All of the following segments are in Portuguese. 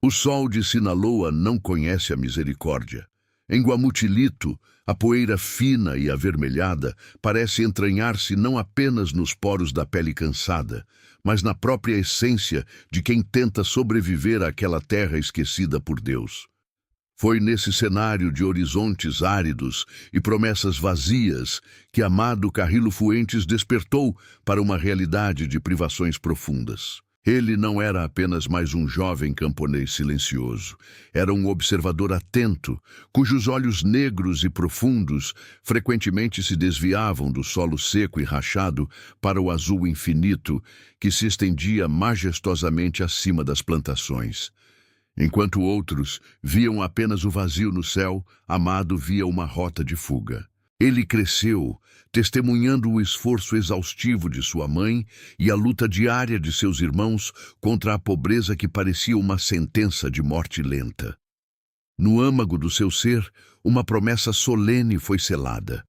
O sol de Sinaloa não conhece a misericórdia. Em Guamutilito, a poeira fina e avermelhada parece entranhar-se não apenas nos poros da pele cansada, mas na própria essência de quem tenta sobreviver àquela terra esquecida por Deus. Foi nesse cenário de horizontes áridos e promessas vazias que Amado Carrillo Fuentes despertou para uma realidade de privações profundas. Ele não era apenas mais um jovem camponês silencioso. Era um observador atento, cujos olhos negros e profundos frequentemente se desviavam do solo seco e rachado para o azul infinito que se estendia majestosamente acima das plantações. Enquanto outros viam apenas o vazio no céu, Amado via uma rota de fuga. Ele cresceu, testemunhando o esforço exaustivo de sua mãe e a luta diária de seus irmãos contra a pobreza que parecia uma sentença de morte lenta. No âmago do seu ser, uma promessa solene foi selada.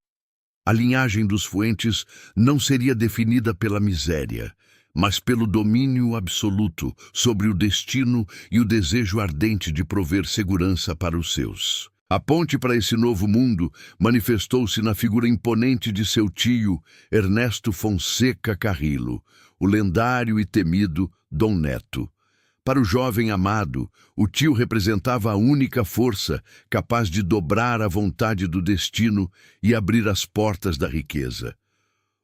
A linhagem dos Fuentes não seria definida pela miséria, mas pelo domínio absoluto sobre o destino e o desejo ardente de prover segurança para os seus. A ponte para esse novo mundo manifestou-se na figura imponente de seu tio, Ernesto Fonseca Carrillo, o lendário e temido Dom Neto. Para o jovem Amado, o tio representava a única força capaz de dobrar a vontade do destino e abrir as portas da riqueza.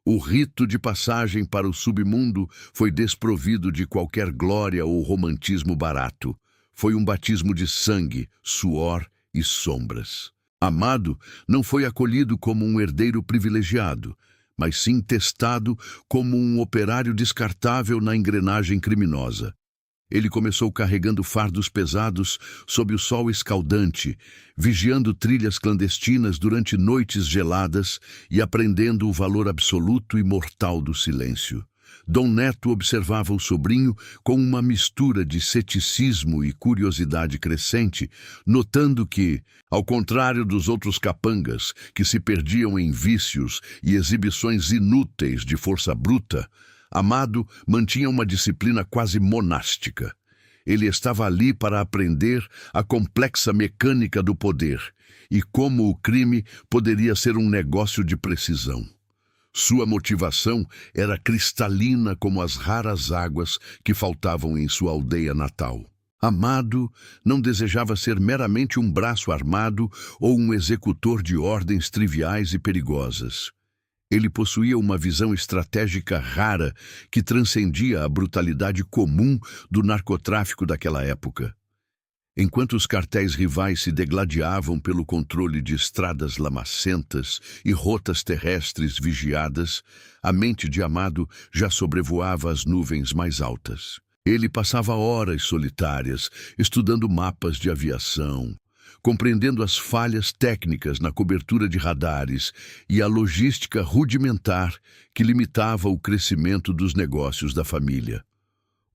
O rito de passagem para o submundo foi desprovido de qualquer glória ou romantismo barato. Foi um batismo de sangue, suor e sombras. Amado não foi acolhido como um herdeiro privilegiado, mas sim testado como um operário descartável na engrenagem criminosa. Ele começou carregando fardos pesados sob o sol escaldante, vigiando trilhas clandestinas durante noites geladas e aprendendo o valor absoluto e mortal do silêncio. Dom Neto observava o sobrinho com uma mistura de ceticismo e curiosidade crescente, notando que, ao contrário dos outros capangas que se perdiam em vícios e exibições inúteis de força bruta, Amado mantinha uma disciplina quase monástica. Ele estava ali para aprender a complexa mecânica do poder e como o crime poderia ser um negócio de precisão. Sua motivação era cristalina como as raras águas que faltavam em sua aldeia natal. Amado não desejava ser meramente um braço armado ou um executor de ordens triviais e perigosas. Ele possuía uma visão estratégica rara que transcendia a brutalidade comum do narcotráfico daquela época. Enquanto os cartéis rivais se degladiavam pelo controle de estradas lamacentas e rotas terrestres vigiadas, a mente de Amado já sobrevoava as nuvens mais altas. Ele passava horas solitárias, estudando mapas de aviação, compreendendo as falhas técnicas na cobertura de radares e a logística rudimentar que limitava o crescimento dos negócios da família.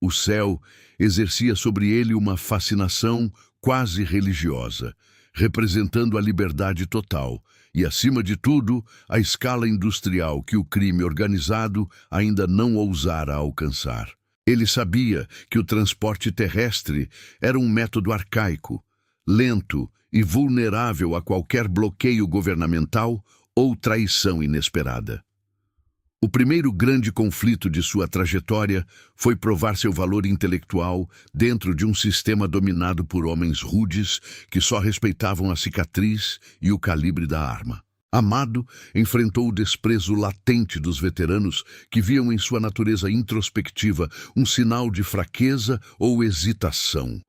O céu exercia sobre ele uma fascinação quase religiosa, representando a liberdade total e, acima de tudo, a escala industrial que o crime organizado ainda não ousara alcançar. Ele sabia que o transporte terrestre era um método arcaico, lento e vulnerável a qualquer bloqueio governamental ou traição inesperada. O primeiro grande conflito de sua trajetória foi provar seu valor intelectual dentro de um sistema dominado por homens rudes que só respeitavam a cicatriz e o calibre da arma. Amado enfrentou o desprezo latente dos veteranos que viam em sua natureza introspectiva um sinal de fraqueza ou hesitação.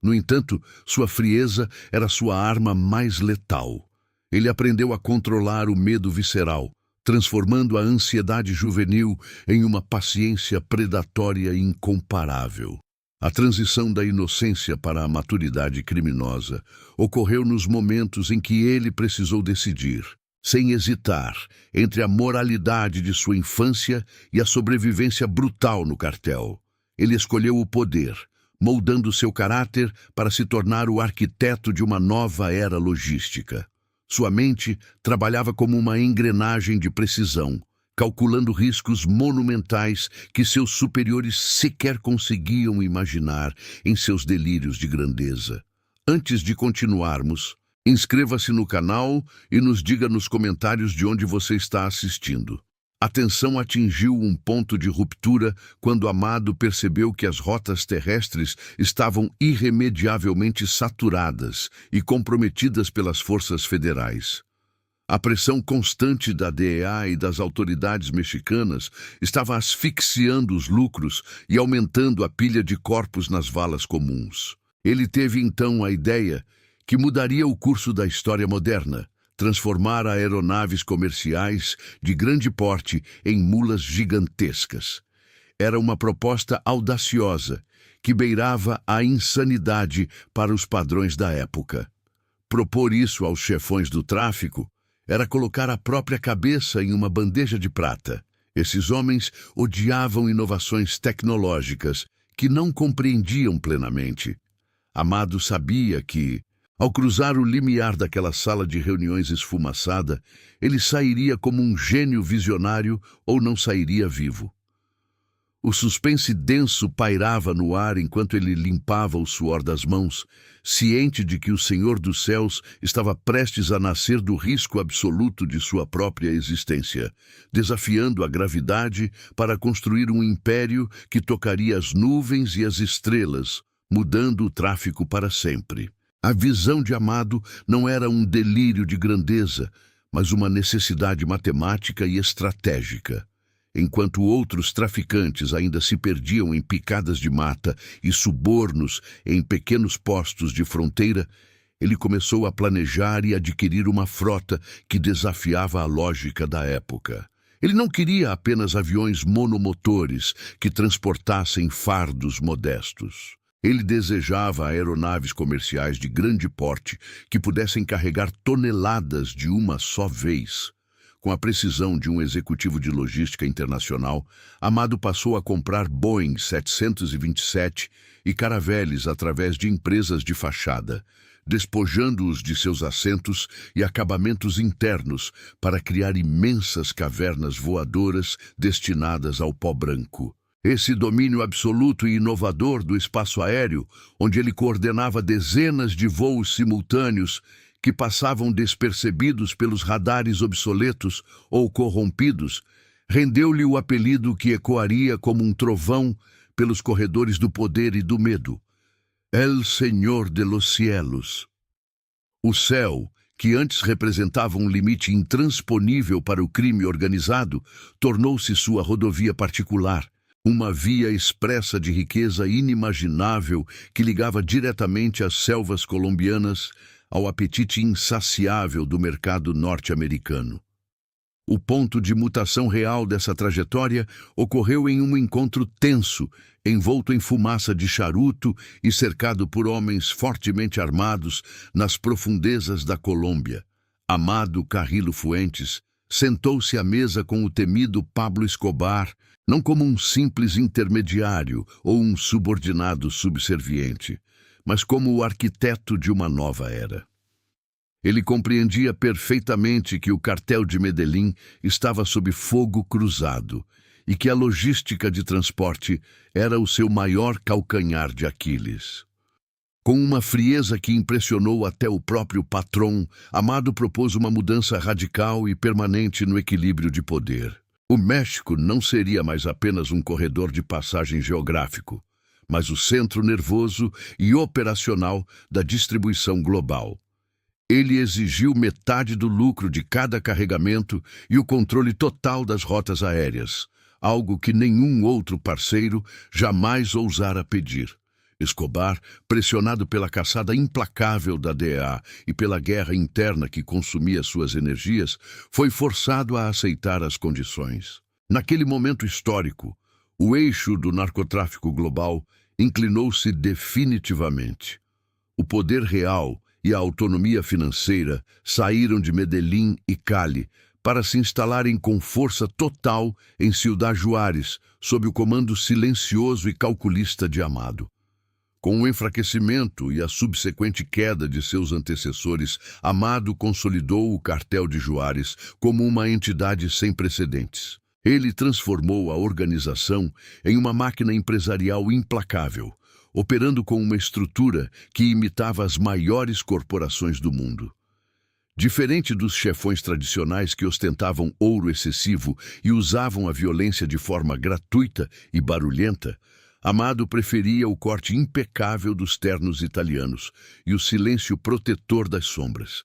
No entanto, sua frieza era sua arma mais letal. Ele aprendeu a controlar o medo visceral, transformando a ansiedade juvenil em uma paciência predatória incomparável. A transição da inocência para a maturidade criminosa ocorreu nos momentos em que ele precisou decidir, sem hesitar, entre a moralidade de sua infância e a sobrevivência brutal no cartel. Ele escolheu o poder, moldando seu caráter para se tornar o arquiteto de uma nova era logística. Sua mente trabalhava como uma engrenagem de precisão, calculando riscos monumentais que seus superiores sequer conseguiam imaginar em seus delírios de grandeza. Antes de continuarmos, inscreva-se no canal e nos diga nos comentários de onde você está assistindo. A tensão atingiu um ponto de ruptura quando Amado percebeu que as rotas terrestres estavam irremediavelmente saturadas e comprometidas pelas forças federais. A pressão constante da DEA e das autoridades mexicanas estava asfixiando os lucros e aumentando a pilha de corpos nas valas comuns. Ele teve então a ideia que mudaria o curso da história moderna, transformar aeronaves comerciais de grande porte em mulas gigantescas. Era uma proposta audaciosa, que beirava a insanidade para os padrões da época. Propor isso aos chefões do tráfico era colocar a própria cabeça em uma bandeja de prata. Esses homens odiavam inovações tecnológicas que não compreendiam plenamente. Amado sabia que, ao cruzar o limiar daquela sala de reuniões esfumaçada, ele sairia como um gênio visionário ou não sairia vivo. O suspense denso pairava no ar enquanto ele limpava o suor das mãos, ciente de que o Senhor dos Céus estava prestes a nascer do risco absoluto de sua própria existência, desafiando a gravidade para construir um império que tocaria as nuvens e as estrelas, mudando o tráfico para sempre. A visão de Amado não era um delírio de grandeza, mas uma necessidade matemática e estratégica. Enquanto outros traficantes ainda se perdiam em picadas de mata e subornos em pequenos postos de fronteira, ele começou a planejar e adquirir uma frota que desafiava a lógica da época. Ele não queria apenas aviões monomotores que transportassem fardos modestos. Ele desejava aeronaves comerciais de grande porte que pudessem carregar toneladas de uma só vez. Com a precisão de um executivo de logística internacional, Amado passou a comprar Boeing 727 e Caravelles através de empresas de fachada, despojando-os de seus assentos e acabamentos internos para criar imensas cavernas voadoras destinadas ao pó branco. Esse domínio absoluto e inovador do espaço aéreo, onde ele coordenava dezenas de voos simultâneos que passavam despercebidos pelos radares obsoletos ou corrompidos, rendeu-lhe o apelido que ecoaria como um trovão pelos corredores do poder e do medo: El Señor de los Cielos. O céu, que antes representava um limite intransponível para o crime organizado, tornou-se sua rodovia particular, uma via expressa de riqueza inimaginável que ligava diretamente as selvas colombianas ao apetite insaciável do mercado norte-americano. O ponto de mutação real dessa trajetória ocorreu em um encontro tenso, envolto em fumaça de charuto e cercado por homens fortemente armados nas profundezas da Colômbia. Amado Carrillo Fuentes sentou-se à mesa com o temido Pablo Escobar, não como um simples intermediário ou um subordinado subserviente, mas como o arquiteto de uma nova era. Ele compreendia perfeitamente que o cartel de Medellín estava sob fogo cruzado e que a logística de transporte era o seu maior calcanhar de Aquiles. Com uma frieza que impressionou até o próprio patrão, Amado propôs uma mudança radical e permanente no equilíbrio de poder. O México não seria mais apenas um corredor de passagem geográfico, mas o centro nervoso e operacional da distribuição global. Ele exigiu metade do lucro de cada carregamento e o controle total das rotas aéreas, algo que nenhum outro parceiro jamais ousara pedir. Escobar, pressionado pela caçada implacável da DEA e pela guerra interna que consumia suas energias, foi forçado a aceitar as condições. Naquele momento histórico, o eixo do narcotráfico global inclinou-se definitivamente. O poder real e a autonomia financeira saíram de Medellín e Cali para se instalarem com força total em Ciudad Juárez, sob o comando silencioso e calculista de Amado. Com o enfraquecimento e a subsequente queda de seus antecessores, Amado consolidou o cartel de Juárez como uma entidade sem precedentes. Ele transformou a organização em uma máquina empresarial implacável, operando com uma estrutura que imitava as maiores corporações do mundo. Diferente dos chefões tradicionais que ostentavam ouro excessivo e usavam a violência de forma gratuita e barulhenta, Amado preferia o corte impecável dos ternos italianos e o silêncio protetor das sombras.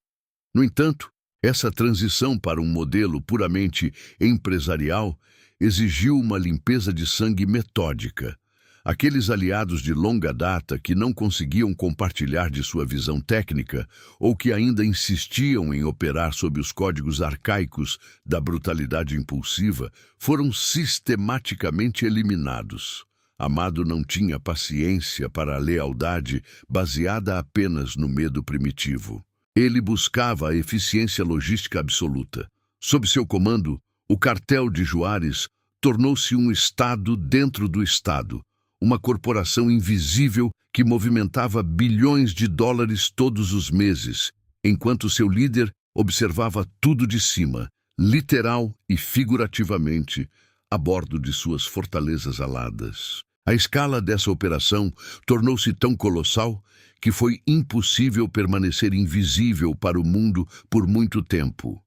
No entanto, essa transição para um modelo puramente empresarial exigiu uma limpeza de sangue metódica. Aqueles aliados de longa data que não conseguiam compartilhar de sua visão técnica ou que ainda insistiam em operar sob os códigos arcaicos da brutalidade impulsiva foram sistematicamente eliminados. Amado não tinha paciência para a lealdade baseada apenas no medo primitivo. Ele buscava a eficiência logística absoluta. Sob seu comando, o cartel de Juárez tornou-se um Estado dentro do Estado, uma corporação invisível que movimentava bilhões de dólares todos os meses, enquanto seu líder observava tudo de cima, literal e figurativamente, a bordo de suas fortalezas aladas. A escala dessa operação tornou-se tão colossal que foi impossível permanecer invisível para o mundo por muito tempo.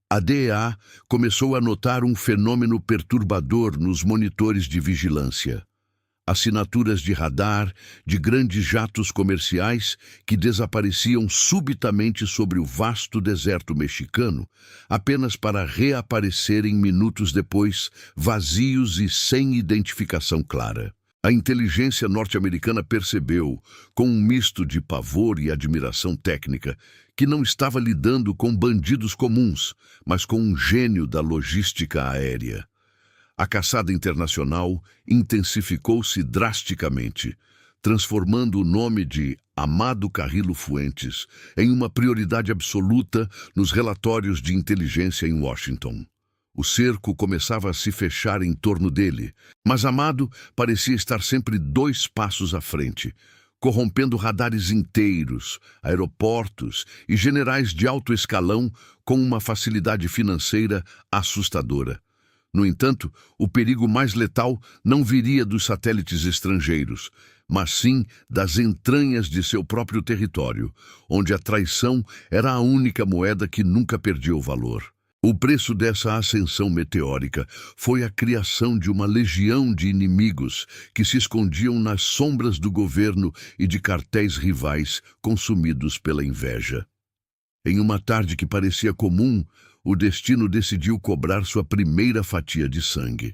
A DEA começou a notar um fenômeno perturbador nos monitores de vigilância. Assinaturas de radar de grandes jatos comerciais que desapareciam subitamente sobre o vasto deserto mexicano, apenas para reaparecerem minutos depois, vazios e sem identificação clara. A inteligência norte-americana percebeu, com um misto de pavor e admiração técnica, que não estava lidando com bandidos comuns, mas com um gênio da logística aérea. A caçada internacional intensificou-se drasticamente, transformando o nome de Amado Carrillo Fuentes em uma prioridade absoluta nos relatórios de inteligência em Washington. O cerco começava a se fechar em torno dele, mas Amado parecia estar sempre 2 passos à frente, corrompendo radares inteiros, aeroportos e generais de alto escalão com uma facilidade financeira assustadora. No entanto, o perigo mais letal não viria dos satélites estrangeiros, mas sim das entranhas de seu próprio território, onde a traição era a única moeda que nunca perdia o valor. O preço dessa ascensão meteórica foi a criação de uma legião de inimigos que se escondiam nas sombras do governo e de cartéis rivais consumidos pela inveja. Em uma tarde que parecia comum, o destino decidiu cobrar sua primeira fatia de sangue.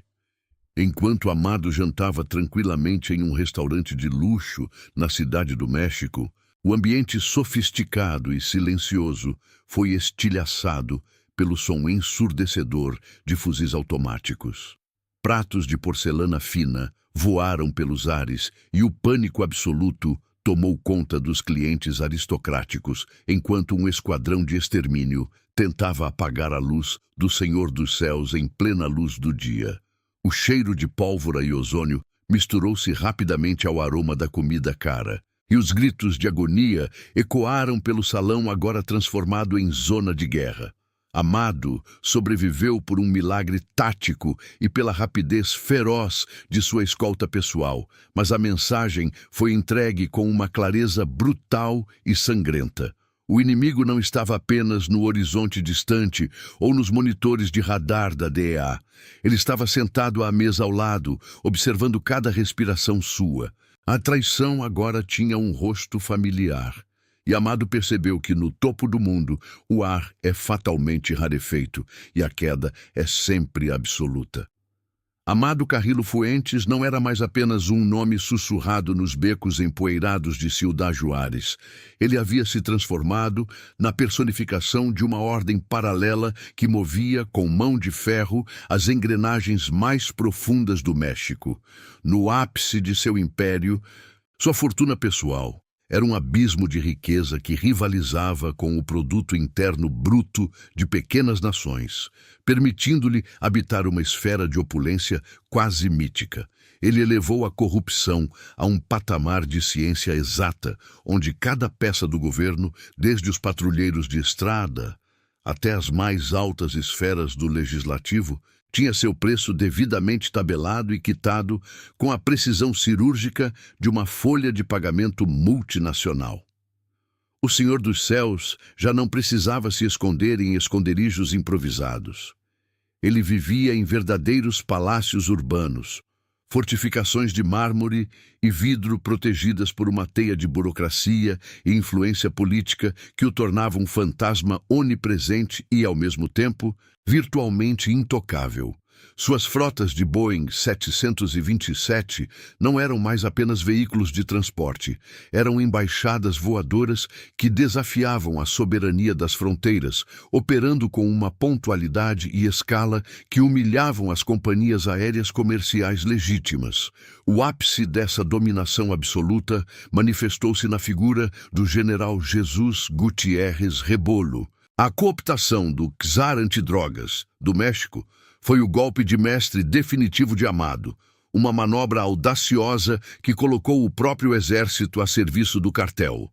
Enquanto Amado jantava tranquilamente em um restaurante de luxo na cidade do México, o ambiente sofisticado e silencioso foi estilhaçado pelo som ensurdecedor de fuzis automáticos. Pratos de porcelana fina voaram pelos ares e o pânico absoluto tomou conta dos clientes aristocráticos, enquanto um esquadrão de extermínio tentava apagar a luz do Senhor dos Céus em plena luz do dia. O cheiro de pólvora e ozônio misturou-se rapidamente ao aroma da comida cara, e os gritos de agonia ecoaram pelo salão agora transformado em zona de guerra. Amado sobreviveu por um milagre tático e pela rapidez feroz de sua escolta pessoal, mas a mensagem foi entregue com uma clareza brutal e sangrenta. O inimigo não estava apenas no horizonte distante ou nos monitores de radar da DEA. Ele estava sentado à mesa ao lado, observando cada respiração sua. A traição agora tinha um rosto familiar. E Amado percebeu que no topo do mundo o ar é fatalmente rarefeito e a queda é sempre absoluta. Amado Carrillo Fuentes não era mais apenas um nome sussurrado nos becos empoeirados de Ciudad Juárez. Ele havia se transformado na personificação de uma ordem paralela que movia com mão de ferro as engrenagens mais profundas do México. No ápice de seu império, sua fortuna pessoal era um abismo de riqueza que rivalizava com o produto interno bruto de pequenas nações, permitindo-lhe habitar uma esfera de opulência quase mítica. Ele elevou a corrupção a um patamar de ciência exata, onde cada peça do governo, desde os patrulheiros de estrada até as mais altas esferas do legislativo, Tinha seu preço devidamente tabelado e quitado com a precisão cirúrgica de uma folha de pagamento multinacional. O Senhor dos Céus já não precisava se esconder em esconderijos improvisados. Ele vivia em verdadeiros palácios urbanos, fortificações de mármore e vidro protegidas por uma teia de burocracia e influência política que o tornava um fantasma onipresente e, ao mesmo tempo, virtualmente intocável. Suas frotas de Boeing 727 não eram mais apenas veículos de transporte, eram embaixadas voadoras que desafiavam a soberania das fronteiras, operando com uma pontualidade e escala que humilhavam as companhias aéreas comerciais legítimas. O ápice dessa dominação absoluta manifestou-se na figura do general Jesus Gutiérrez Rebolo. A cooptação do czar antidrogas do México foi o golpe de mestre definitivo de Amado, uma manobra audaciosa que colocou o próprio exército a serviço do cartel.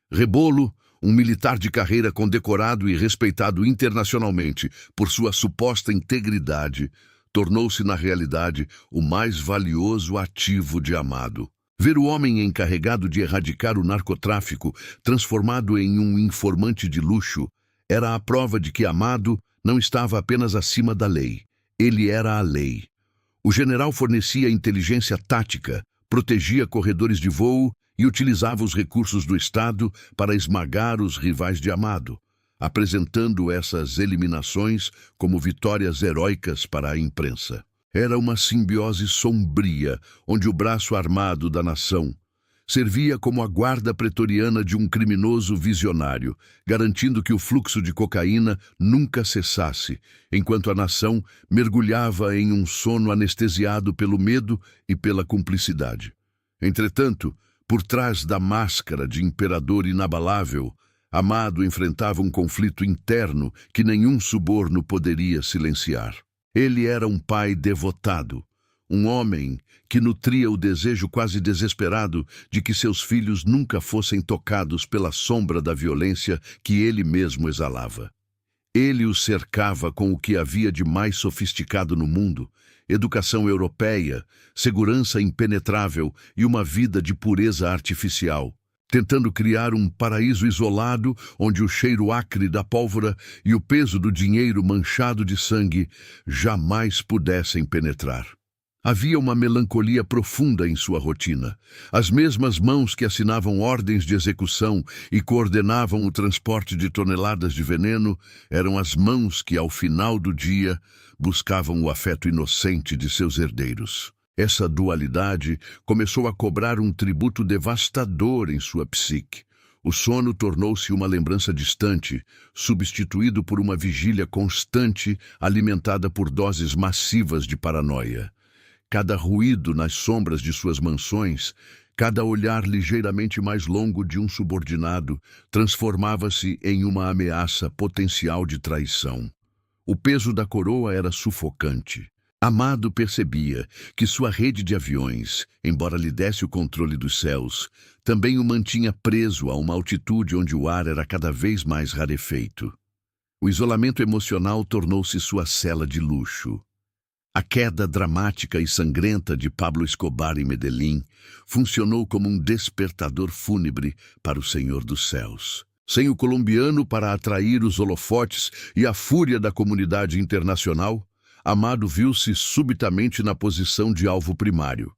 Rebolo, um militar de carreira condecorado e respeitado internacionalmente por sua suposta integridade, tornou-se na realidade o mais valioso ativo de Amado. Ver o homem encarregado de erradicar o narcotráfico transformado em um informante de luxo era a prova de que Amado não estava apenas acima da lei, ele era a lei. O general fornecia inteligência tática, protegia corredores de voo e utilizava os recursos do Estado para esmagar os rivais de Amado, apresentando essas eliminações como vitórias heróicas para a imprensa. Era uma simbiose sombria, onde o braço armado da nação servia como a guarda pretoriana de um criminoso visionário, garantindo que o fluxo de cocaína nunca cessasse, enquanto a nação mergulhava em um sono anestesiado pelo medo e pela cumplicidade. Entretanto, por trás da máscara de imperador inabalável, Amado enfrentava um conflito interno que nenhum suborno poderia silenciar. Ele era um pai devotado, um homem que nutria o desejo quase desesperado de que seus filhos nunca fossem tocados pela sombra da violência que ele mesmo exalava. Ele os cercava com o que havia de mais sofisticado no mundo: educação europeia, segurança impenetrável e uma vida de pureza artificial, tentando criar um paraíso isolado onde o cheiro acre da pólvora e o peso do dinheiro manchado de sangue jamais pudessem penetrar. Havia uma melancolia profunda em sua rotina. As mesmas mãos que assinavam ordens de execução e coordenavam o transporte de toneladas de veneno eram as mãos que, ao final do dia, buscavam o afeto inocente de seus herdeiros. Essa dualidade começou a cobrar um tributo devastador em sua psique. O sono tornou-se uma lembrança distante, substituído por uma vigília constante alimentada por doses massivas de paranoia. Cada ruído nas sombras de suas mansões, cada olhar ligeiramente mais longo de um subordinado, transformava-se em uma ameaça potencial de traição. O peso da coroa era sufocante. Amado percebia que sua rede de aviões, embora lhe desse o controle dos céus, também o mantinha preso a uma altitude onde o ar era cada vez mais rarefeito. O isolamento emocional tornou-se sua cela de luxo. A queda dramática e sangrenta de Pablo Escobar em Medellín funcionou como um despertador fúnebre para o Senhor dos Céus. Sem o colombiano para atrair os holofotes e a fúria da comunidade internacional, Amado viu-se subitamente na posição de alvo primário.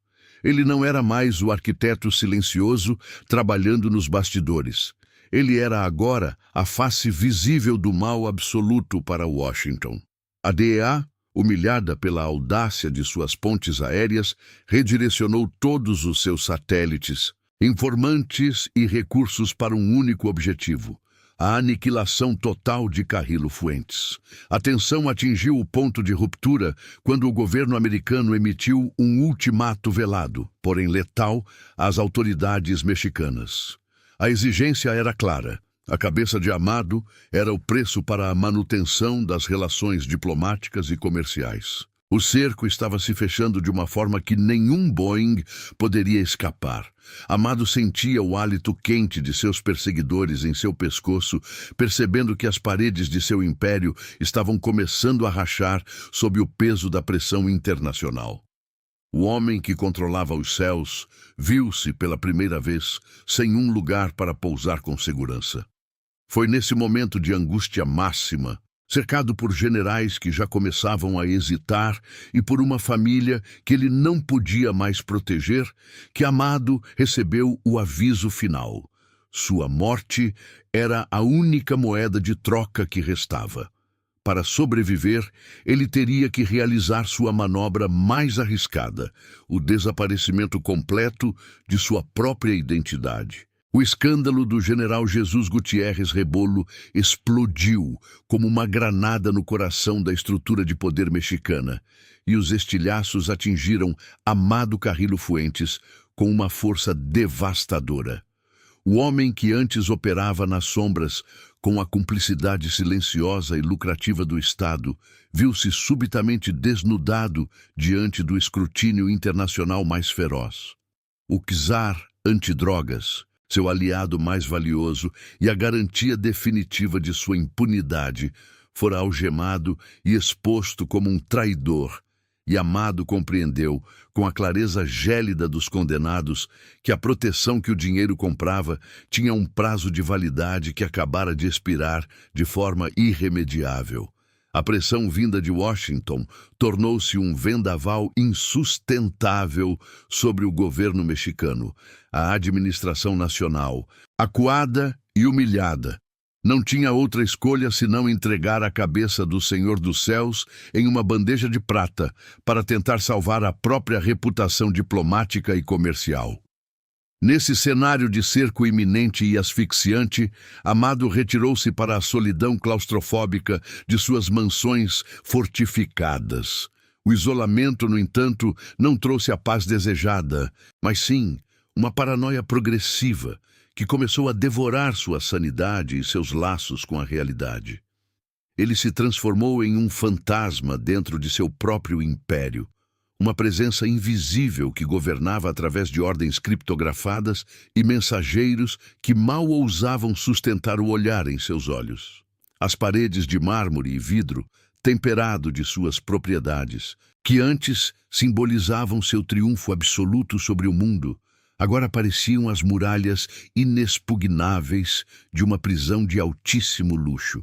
Ele não era mais o arquiteto silencioso trabalhando nos bastidores. Ele era agora a face visível do mal absoluto para Washington. A DEA, humilhada pela audácia de suas pontes aéreas, redirecionou todos os seus satélites, informantes e recursos para um único objetivo: a aniquilação total de Carrillo Fuentes. A tensão atingiu o ponto de ruptura quando o governo americano emitiu um ultimato velado, porém letal, às autoridades mexicanas. A exigência era clara. A cabeça de Amado era o preço para a manutenção das relações diplomáticas e comerciais. O cerco estava se fechando de uma forma que nenhum Boeing poderia escapar. Amado sentia o hálito quente de seus perseguidores em seu pescoço, percebendo que as paredes de seu império estavam começando a rachar sob o peso da pressão internacional. O homem que controlava os céus viu-se pela primeira vez sem um lugar para pousar com segurança. Foi nesse momento de angústia máxima, cercado por generais que já começavam a hesitar e por uma família que ele não podia mais proteger, que Amado recebeu o aviso final. Sua morte era a única moeda de troca que restava. Para sobreviver, ele teria que realizar sua manobra mais arriscada, o desaparecimento completo de sua própria identidade. O escândalo do general Jesus Gutierrez Rebolo explodiu como uma granada no coração da estrutura de poder mexicana, e os estilhaços atingiram Amado Carrillo Fuentes com uma força devastadora. O homem que antes operava nas sombras com a cumplicidade silenciosa e lucrativa do Estado, viu-se subitamente desnudado diante do escrutínio internacional mais feroz. O czar antidrogas, seu aliado mais valioso e a garantia definitiva de sua impunidade, fora algemado e exposto como um traidor, e Amado compreendeu, com a clareza gélida dos condenados, que a proteção que o dinheiro comprava tinha um prazo de validade que acabara de expirar de forma irremediável. A pressão vinda de Washington tornou-se um vendaval insustentável sobre o governo mexicano. A administração nacional, acuada e humilhada, não tinha outra escolha senão entregar a cabeça do Senhor dos Céus em uma bandeja de prata para tentar salvar a própria reputação diplomática e comercial. Nesse cenário de cerco iminente e asfixiante, Amado retirou-se para a solidão claustrofóbica de suas mansões fortificadas. O isolamento, no entanto, não trouxe a paz desejada, mas sim uma paranoia progressiva, que começou a devorar sua sanidade e seus laços com a realidade. Ele se transformou em um fantasma dentro de seu próprio império, uma presença invisível que governava através de ordens criptografadas e mensageiros que mal ousavam sustentar o olhar em seus olhos. As paredes de mármore e vidro, temperado de suas propriedades, que antes simbolizavam seu triunfo absoluto sobre o mundo, agora pareciam as muralhas inexpugnáveis de uma prisão de altíssimo luxo.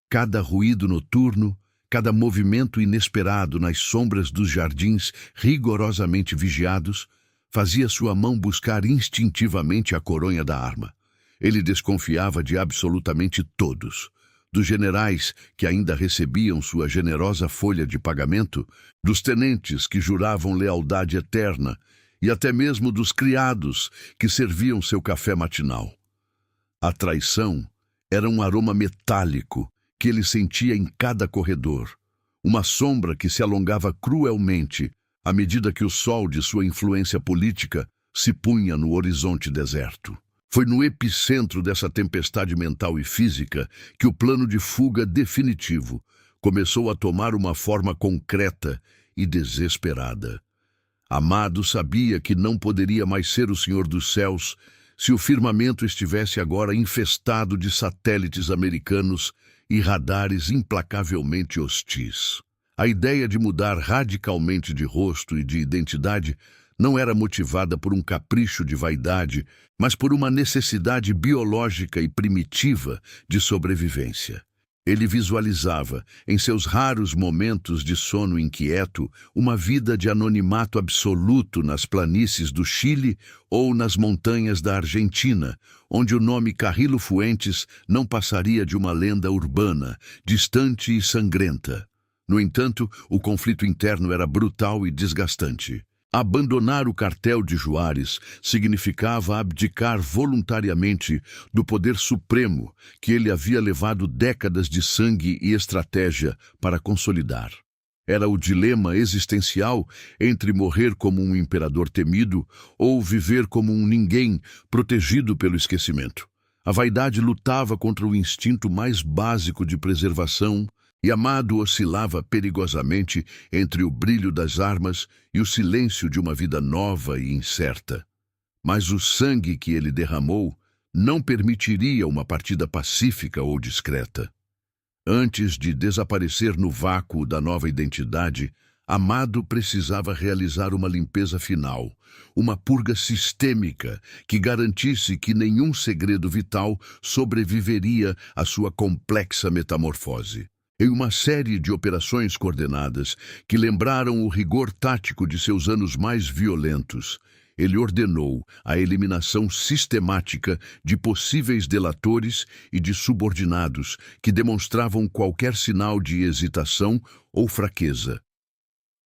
Cada ruído noturno, cada movimento inesperado nas sombras dos jardins rigorosamente vigiados, fazia sua mão buscar instintivamente a coronha da arma. Ele desconfiava de absolutamente todos, dos generais que ainda recebiam sua generosa folha de pagamento, dos tenentes que juravam lealdade eterna, e até mesmo dos criados que serviam seu café matinal. A traição era um aroma metálico que ele sentia em cada corredor, uma sombra que se alongava cruelmente à medida que o sol de sua influência política se punha no horizonte deserto. Foi no epicentro dessa tempestade mental e física que o plano de fuga definitivo começou a tomar uma forma concreta e desesperada. Amado sabia que não poderia mais ser o Senhor dos Céus se o firmamento estivesse agora infestado de satélites americanos e radares implacavelmente hostis. A ideia de mudar radicalmente de rosto e de identidade não era motivada por um capricho de vaidade, mas por uma necessidade biológica e primitiva de sobrevivência. Ele visualizava, em seus raros momentos de sono inquieto, uma vida de anonimato absoluto nas planícies do Chile ou nas montanhas da Argentina, onde o nome Carrillo Fuentes não passaria de uma lenda urbana, distante e sangrenta. No entanto, o conflito interno era brutal e desgastante. Abandonar o cartel de Juárez significava abdicar voluntariamente do poder supremo que ele havia levado décadas de sangue e estratégia para consolidar. Era o dilema existencial entre morrer como um imperador temido ou viver como um ninguém protegido pelo esquecimento. A vaidade lutava contra o instinto mais básico de preservação E Amado oscilava perigosamente entre o brilho das armas e o silêncio de uma vida nova e incerta. Mas o sangue que ele derramou não permitiria uma partida pacífica ou discreta. Antes de desaparecer no vácuo da nova identidade, Amado precisava realizar uma limpeza final, uma purga sistêmica que garantisse que nenhum segredo vital sobreviveria à sua complexa metamorfose. Em uma série de operações coordenadas que lembraram o rigor tático de seus anos mais violentos, ele ordenou a eliminação sistemática de possíveis delatores e de subordinados que demonstravam qualquer sinal de hesitação ou fraqueza.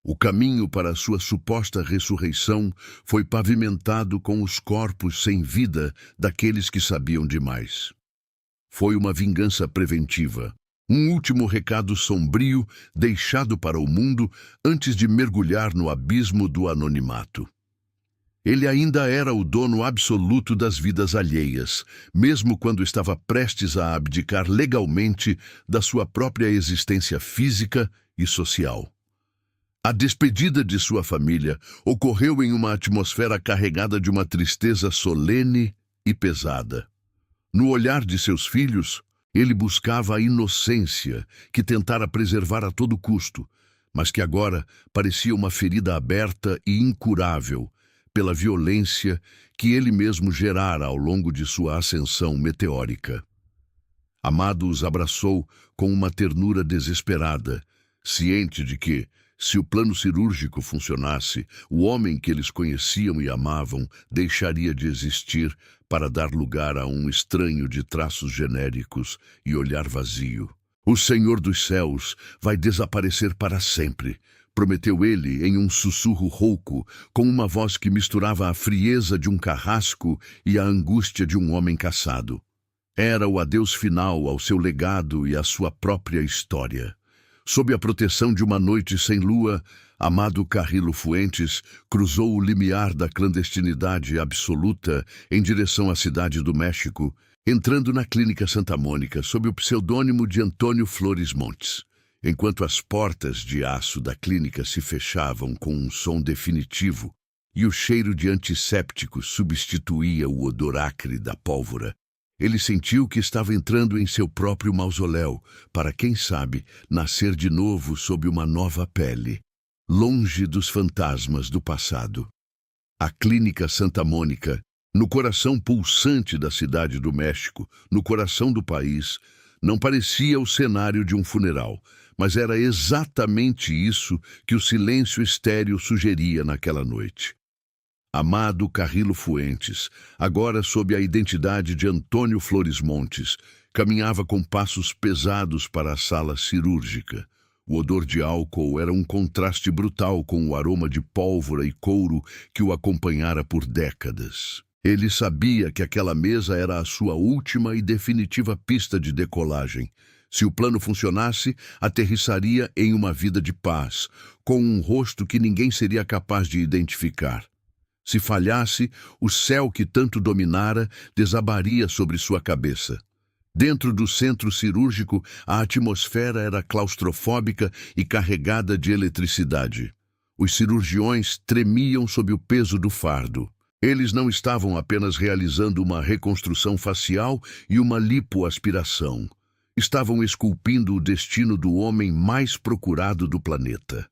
O caminho para a sua suposta ressurreição foi pavimentado com os corpos sem vida daqueles que sabiam demais. Foi uma vingança preventiva. Um último recado sombrio deixado para o mundo antes de mergulhar no abismo do anonimato. Ele ainda era o dono absoluto das vidas alheias, mesmo quando estava prestes a abdicar legalmente da sua própria existência física e social. A despedida de sua família ocorreu em uma atmosfera carregada de uma tristeza solene e pesada. No olhar de seus filhos, ele buscava a inocência que tentara preservar a todo custo, mas que agora parecia uma ferida aberta e incurável pela violência que ele mesmo gerara ao longo de sua ascensão meteórica. Amado os abraçou com uma ternura desesperada, ciente de que, se o plano cirúrgico funcionasse, o homem que eles conheciam e amavam deixaria de existir para dar lugar a um estranho de traços genéricos e olhar vazio. O Senhor dos Céus vai desaparecer para sempre, prometeu ele em um sussurro rouco, com uma voz que misturava a frieza de um carrasco e a angústia de um homem caçado. Era o adeus final ao seu legado e à sua própria história. Sob a proteção de uma noite sem lua, Amado Carrillo Fuentes cruzou o limiar da clandestinidade absoluta em direção à cidade do México, entrando na Clínica Santa Mônica sob o pseudônimo de Antônio Flores Montes. Enquanto as portas de aço da clínica se fechavam com um som definitivo e o cheiro de antisséptico substituía o odor acre da pólvora, ele sentiu que estava entrando em seu próprio mausoléu para, quem sabe, nascer de novo sob uma nova pele, longe dos fantasmas do passado. A Clínica Santa Mônica, no coração pulsante da cidade do México, no coração do país, não parecia o cenário de um funeral, mas era exatamente isso que o silêncio estéril sugeria naquela noite. Amado Carrillo Fuentes, agora sob a identidade de Antônio Flores Montes, caminhava com passos pesados para a sala cirúrgica. O odor de álcool era um contraste brutal com o aroma de pólvora e couro que o acompanhara por décadas. Ele sabia que aquela mesa era a sua última e definitiva pista de decolagem. Se o plano funcionasse, aterrissaria em uma vida de paz, com um rosto que ninguém seria capaz de identificar. Se falhasse, o céu que tanto dominara desabaria sobre sua cabeça. Dentro do centro cirúrgico, a atmosfera era claustrofóbica e carregada de eletricidade. Os cirurgiões tremiam sob o peso do fardo. Eles não estavam apenas realizando uma reconstrução facial e uma lipoaspiração. Estavam esculpindo o destino do homem mais procurado do planeta.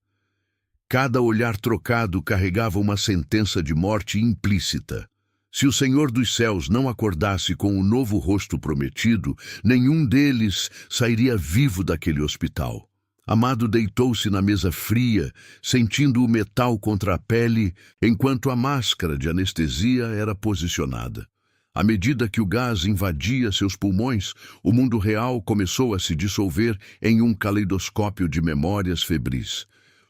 Cada olhar trocado carregava uma sentença de morte implícita. Se o Senhor dos Céus não acordasse com o novo rosto prometido, nenhum deles sairia vivo daquele hospital. Amado deitou-se na mesa fria, sentindo o metal contra a pele, enquanto a máscara de anestesia era posicionada. À medida que o gás invadia seus pulmões, o mundo real começou a se dissolver em um caleidoscópio de memórias febris.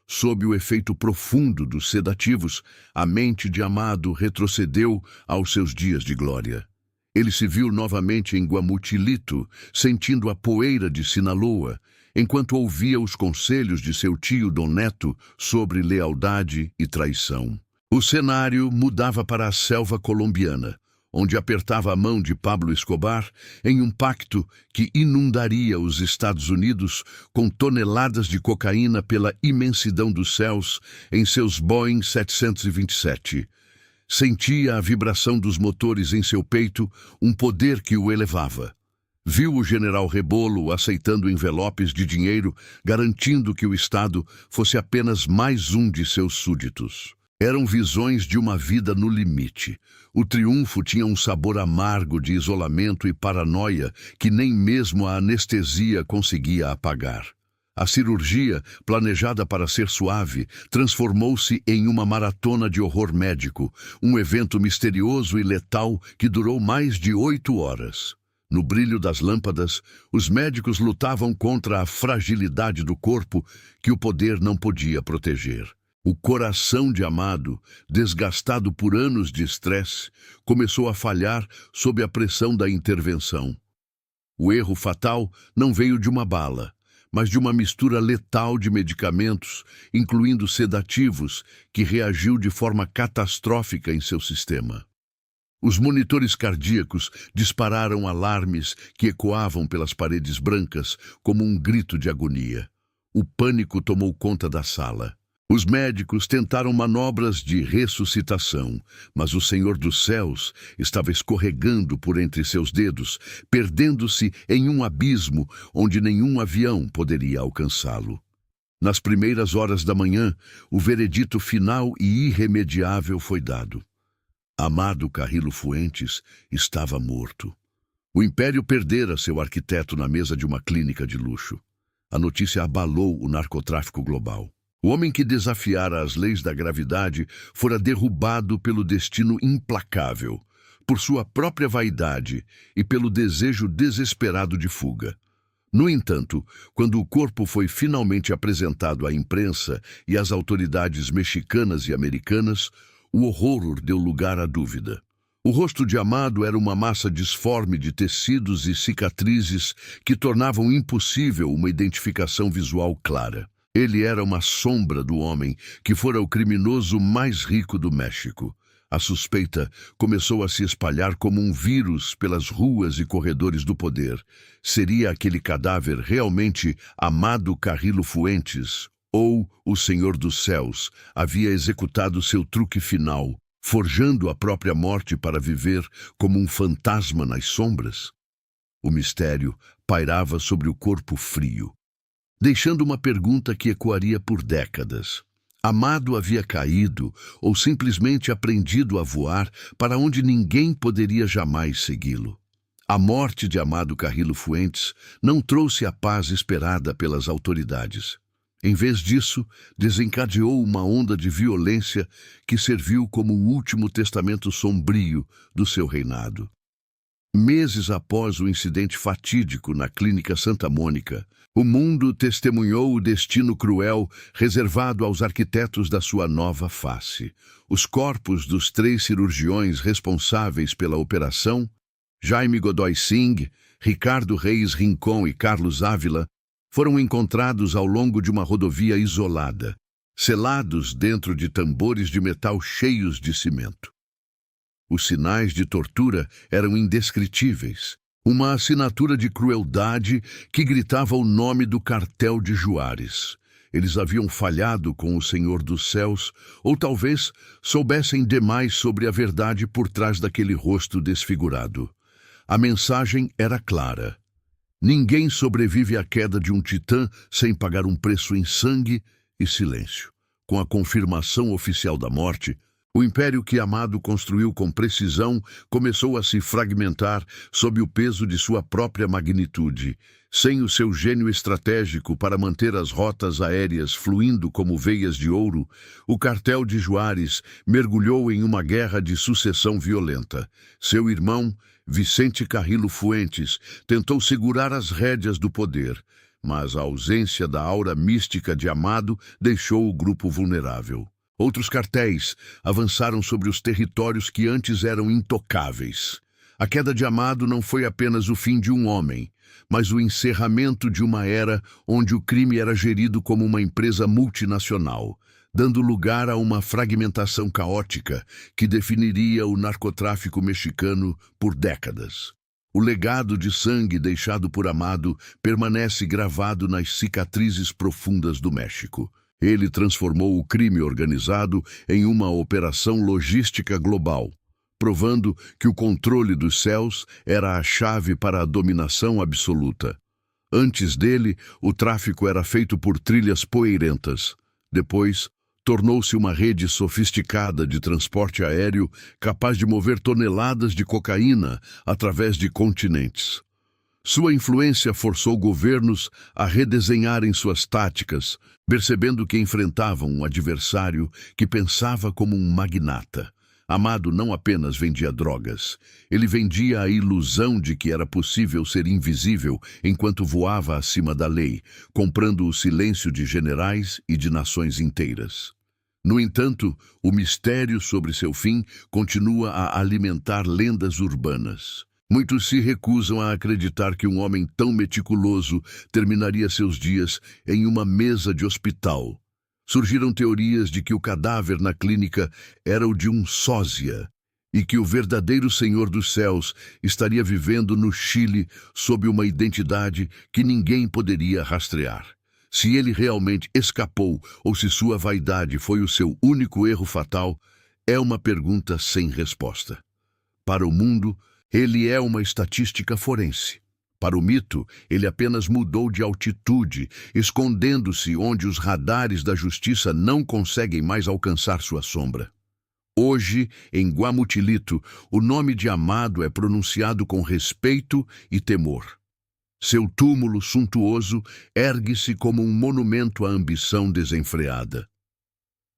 Sob o efeito profundo dos sedativos, a mente de Amado retrocedeu aos seus dias de glória. Ele se viu novamente em Guamuchilito, sentindo a poeira de Sinaloa, enquanto ouvia os conselhos de seu tio Dom Neto sobre lealdade e traição. O cenário mudava para a selva colombiana. onde apertava a mão de Pablo Escobar em um pacto que inundaria os Estados Unidos com toneladas de cocaína pela imensidão dos céus em seus Boeing 727. Sentia a vibração dos motores em seu peito, um poder que o elevava. Viu o general Rebolo aceitando envelopes de dinheiro, garantindo que o Estado fosse apenas mais um de seus súditos. Eram visões de uma vida no limite. O triunfo tinha um sabor amargo de isolamento e paranoia que nem mesmo a anestesia conseguia apagar. A cirurgia, planejada para ser suave, transformou-se em uma maratona de horror médico, um evento misterioso e letal que durou mais de 8 horas. No brilho das lâmpadas, os médicos lutavam contra a fragilidade do corpo que o poder não podia proteger. O coração de Amado, desgastado por anos de estresse, começou a falhar sob a pressão da intervenção. O erro fatal não veio de uma bala, mas de uma mistura letal de medicamentos, incluindo sedativos, que reagiu de forma catastrófica em seu sistema. Os monitores cardíacos dispararam alarmes que ecoavam pelas paredes brancas como um grito de agonia. O pânico tomou conta da sala. Os médicos tentaram manobras de ressuscitação, mas o Senhor dos Céus estava escorregando por entre seus dedos, perdendo-se em um abismo onde nenhum avião poderia alcançá-lo. Nas primeiras horas da manhã, o veredito final e irremediável foi dado. Amado Carrillo Fuentes estava morto. O Império perdera seu arquiteto na mesa de uma clínica de luxo. A notícia abalou o narcotráfico global. O homem que desafiara as leis da gravidade fora derrubado pelo destino implacável, por sua própria vaidade e pelo desejo desesperado de fuga. No entanto, quando o corpo foi finalmente apresentado à imprensa e às autoridades mexicanas e americanas, o horror deu lugar à dúvida. O rosto de Amado era uma massa disforme de tecidos e cicatrizes que tornavam impossível uma identificação visual clara. Ele era uma sombra do homem que fora o criminoso mais rico do México. A suspeita começou a se espalhar como um vírus pelas ruas e corredores do poder. Seria aquele cadáver realmente Amado Carrillo Fuentes? Ou o Senhor dos Céus havia executado seu truque final, forjando a própria morte para viver como um fantasma nas sombras? O mistério pairava sobre o corpo frio, deixando uma pergunta que ecoaria por décadas. Amado havia caído ou simplesmente aprendido a voar para onde ninguém poderia jamais segui-lo? A morte de Amado Carrillo Fuentes não trouxe a paz esperada pelas autoridades. Em vez disso, desencadeou uma onda de violência que serviu como o último testamento sombrio do seu reinado. Meses após o incidente fatídico na Clínica Santa Mônica, o mundo testemunhou o destino cruel reservado aos arquitetos da sua nova face. Os corpos dos 3 cirurgiões responsáveis pela operação, Jaime Godoy Singh, Ricardo Reis Rincon e Carlos Ávila, foram encontrados ao longo de uma rodovia isolada, selados dentro de tambores de metal cheios de cimento. Os sinais de tortura eram indescritíveis, uma assinatura de crueldade que gritava o nome do cartel de Juárez. Eles haviam falhado com o Senhor dos Céus, ou talvez soubessem demais sobre a verdade por trás daquele rosto desfigurado. A mensagem era clara. Ninguém sobrevive à queda de um titã sem pagar um preço em sangue e silêncio. Com a confirmação oficial da morte, o império que Amado construiu com precisão começou a se fragmentar sob o peso de sua própria magnitude. Sem o seu gênio estratégico para manter as rotas aéreas fluindo como veias de ouro, o cartel de Juárez mergulhou em uma guerra de sucessão violenta. Seu irmão, Vicente Carrillo Fuentes, tentou segurar as rédeas do poder, mas a ausência da aura mística de Amado deixou o grupo vulnerável. Outros cartéis avançaram sobre os territórios que antes eram intocáveis. A queda de Amado não foi apenas o fim de um homem, mas o encerramento de uma era onde o crime era gerido como uma empresa multinacional. dando lugar a uma fragmentação caótica que definiria o narcotráfico mexicano por décadas. O legado de sangue deixado por Amado permanece gravado nas cicatrizes profundas do México. Ele transformou o crime organizado em uma operação logística global, provando que o controle dos céus era a chave para a dominação absoluta. Antes dele, o tráfico era feito por trilhas poeirentas. Depois, tornou-se uma rede sofisticada de transporte aéreo capaz de mover toneladas de cocaína através de continentes. Sua influência forçou governos a redesenharem suas táticas, percebendo que enfrentavam um adversário que pensava como um magnata. Amado não apenas vendia drogas, ele vendia a ilusão de que era possível ser invisível enquanto voava acima da lei, comprando o silêncio de generais e de nações inteiras. No entanto, o mistério sobre seu fim continua a alimentar lendas urbanas. Muitos se recusam a acreditar que um homem tão meticuloso terminaria seus dias em uma mesa de hospital. Surgiram teorias de que o cadáver na clínica era o de um sósia e que o verdadeiro Senhor dos Céus estaria vivendo no Chile sob uma identidade que ninguém poderia rastrear. Se ele realmente escapou ou se sua vaidade foi o seu único erro fatal, é uma pergunta sem resposta. Para o mundo, ele é uma estatística forense. Para o mito, ele apenas mudou de altitude, escondendo-se onde os radares da justiça não conseguem mais alcançar sua sombra. Hoje, em Guamuchilito, o nome de Amado é pronunciado com respeito e temor. Seu túmulo suntuoso ergue-se como um monumento à ambição desenfreada.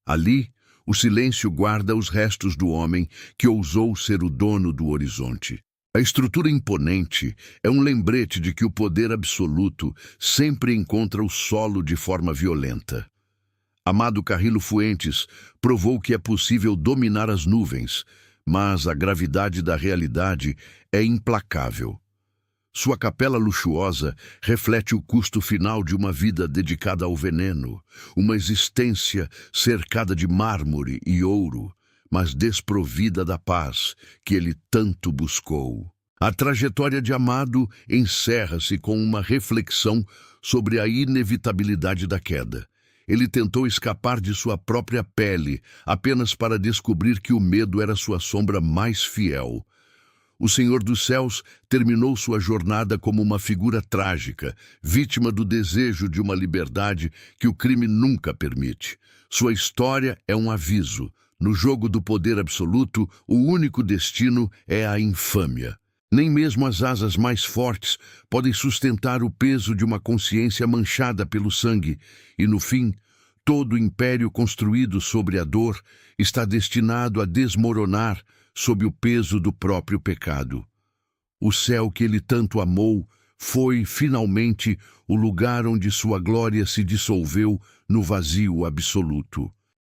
Ali, o silêncio guarda os restos do homem que ousou ser o dono do horizonte. A estrutura imponente é um lembrete de que o poder absoluto sempre encontra o solo de forma violenta. Amado Carrillo Fuentes provou que é possível dominar as nuvens, mas a gravidade da realidade é implacável. Sua capela luxuosa reflete o custo final de uma vida dedicada ao veneno, uma existência cercada de mármore e ouro, mas desprovida da paz que ele tanto buscou. A trajetória de Amado encerra-se com uma reflexão sobre a inevitabilidade da queda. Ele tentou escapar de sua própria pele apenas para descobrir que o medo era sua sombra mais fiel. O Senhor dos Céus terminou sua jornada como uma figura trágica, vítima do desejo de uma liberdade que o crime nunca permite. Sua história é um aviso. No jogo do poder absoluto, o único destino é a infâmia. Nem mesmo as asas mais fortes podem sustentar o peso de uma consciência manchada pelo sangue, e no fim, todo o império construído sobre a dor está destinado a desmoronar sob o peso do próprio pecado. O céu que ele tanto amou foi, finalmente, o lugar onde sua glória se dissolveu no vazio absoluto.